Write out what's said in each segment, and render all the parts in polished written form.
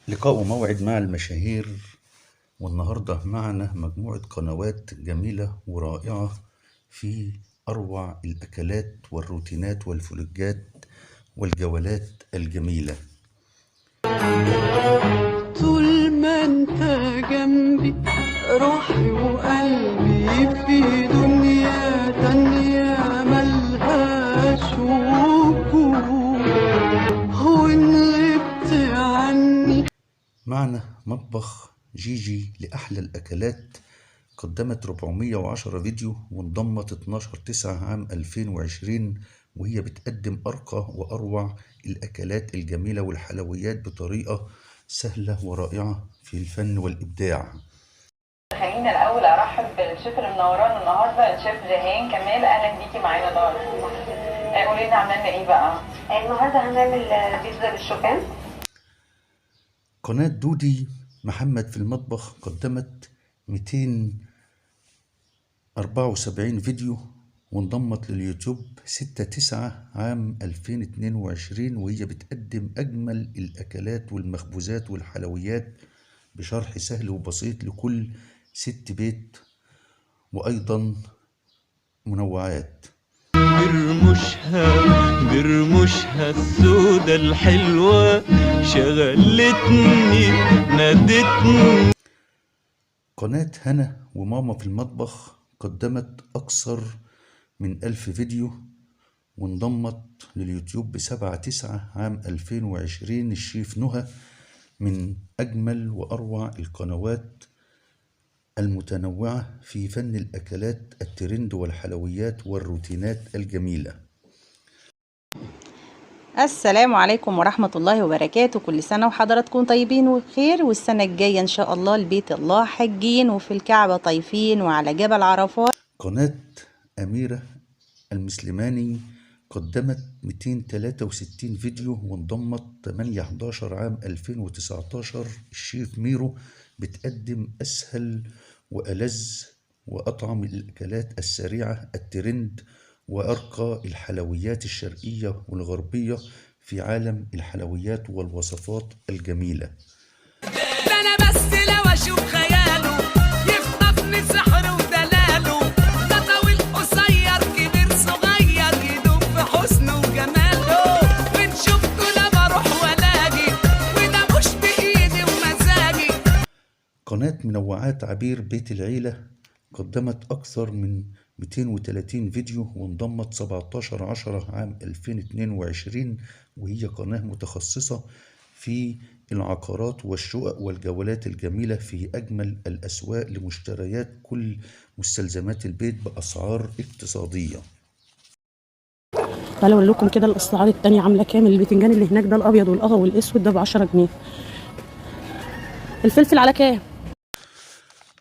لقاء وموعد مع المشاهير. والنهاردة معنا مجموعة قنوات جميلة ورائعة في أروع الأكلات والروتينات والفلوجات والجولات الجميلة. طول ما انت جنبي روحي وقلبي في دنيا تانية ملهاش وجود، وإن غبت عني. معنا مطبخ جيجي لأحلى الأكلات، قدمت 410 فيديو وانضمت 12/9 عام 2020، وهي بتقدم أرقى وأروع الأكلات الجميلة والحلويات بطريقة سهلة ورائعة في الفن والإبداع. خلينا الاول ارحب بالشيف اللي منورانا النهارده، الشيف جيهان كمال. اهلا بيكي معانا النهارده. قولي لنا عملنا ايه بقى؟ النهارده هنعمل بيتزا بالشوفان. قناة دودي محمد في المطبخ قدمت 274 فيديو وانضمت لليوتيوب 6/9 عام 2022، وهي بتقدم أجمل الأكلات والمخبوزات والحلويات بشرح سهل وبسيط لكل ست بيت، وأيضا منوعات. برموشها السودة الحلوة شغلتني نادتني. قناة هنا وماما في المطبخ قدمت أكثر من 1000 فيديو وانضمت لليوتيوب ب7/9 عام 2020. الشيف نهى من أجمل وأروع القنوات المتنوعة في فن الأكلات الترند والحلويات والروتينات الجميلة. السلام عليكم ورحمة الله وبركاته. كل سنة وحضراتكم طيبين وبخير، والسنة الجاية إن شاء الله لبيت الله حجين وفي الكعبة طايفين وعلى جبل عرفات. قناة أميرة المسلماني قدمت 263 فيديو وانضمت 8/11 عام 2019. الشيف ميرو بتقدم أسهل وألذ وأطعم الأكلات السريعة الترند وأرقى الحلويات الشرقية والغربية في عالم الحلويات والوصفات الجميلة. ده انا بس لو اشوف خياله يخطفني سحر ودلاله، ده طويل قصير كبير صغير يدوب في حسنه وجماله، وان شفته لا بروح ولا اجي وده مش بايدي ومزاجي. قناة منوعات عبير بيت العيلة قدمت أكثر من 230 فيديو وانضمت 17/10 عام 2022، وهي قناة متخصصة في العقارات والشقق والجولات الجميلة في أجمل الأسواق لمشتريات كل مستلزمات البيت بأسعار اقتصادية. تعالوا اقول لكم كده الاسعار التانية عامله كام. البتنجان اللي هناك ده الابيض والاخضر والاسود ده ب10 جنيه. الفلفل على كام؟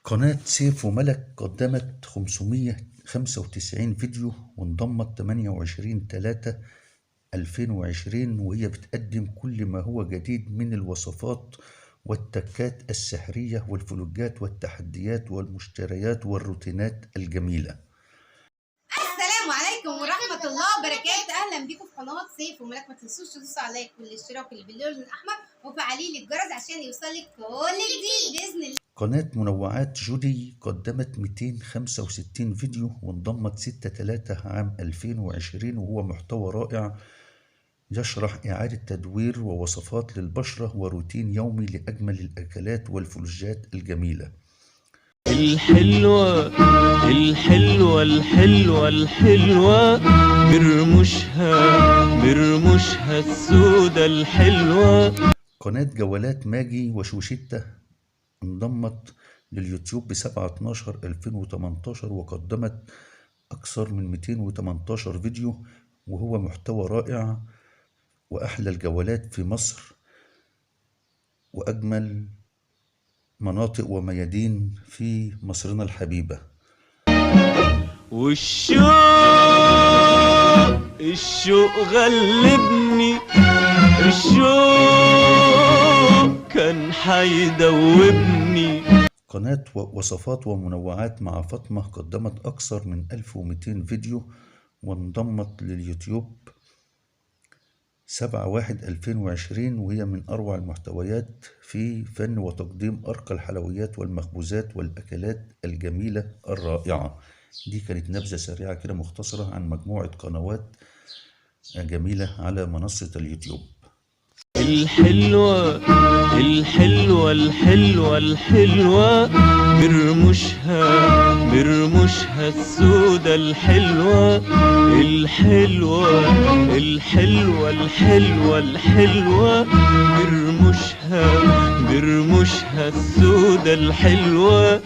قناة سيف وملك قدمت 595 فيديو وانضمت 28/3/2020، وهي بتقدم كل ما هو جديد من الوصفات والتكات السحرية والفلوجات والتحديات والمشتريات والروتينات الجميلة. السلام عليكم ورحمة الله وبركاته. أهلا بيكم في قناة سيف وملك. ما تنسوش تدوسوا على لايك والاشتراك اللي باللون الأحمر وفعلي الجرس عشان يوصلك كل جديد بإذن الله. قناة منوعات جودي قدمت 265 فيديو وانضمت 6/3 عام 2020، وهو محتوى رائع يشرح إعادة تدوير ووصفات للبشرة وروتين يومي لأجمل الأكلات والفلوجات الجميلة. الحلوة برموشها السودة الحلوة. قناة جولات ماجي وشوشتة انضمت لليوتيوب ب7/12/2018 وقدمت أكثر من 218 فيديو، وهو محتوى رائع وأحلى الجولات في مصر وأجمل مناطق وميادين في مصرنا الحبيبة. الشوق غلبني، الشوق كان حيدوبني. قناة وصفات ومنوعات مع فاطمة قدمت أكثر من 1200 فيديو وانضمت لليوتيوب 7/1/2020، وهي من أروع المحتويات في فن وتقديم أرقى الحلويات والمخبوزات والأكلات الجميلة الرائعة. دي كانت نبذة سريعة كده مختصرة عن مجموعة قنوات جميلة على منصة اليوتيوب. الحلوة الحلوة الحلوة الحلوة برمشها السودة الحلوة الحلوة الحلوة الحلوة الحلوة برمشها السودة الحلوة.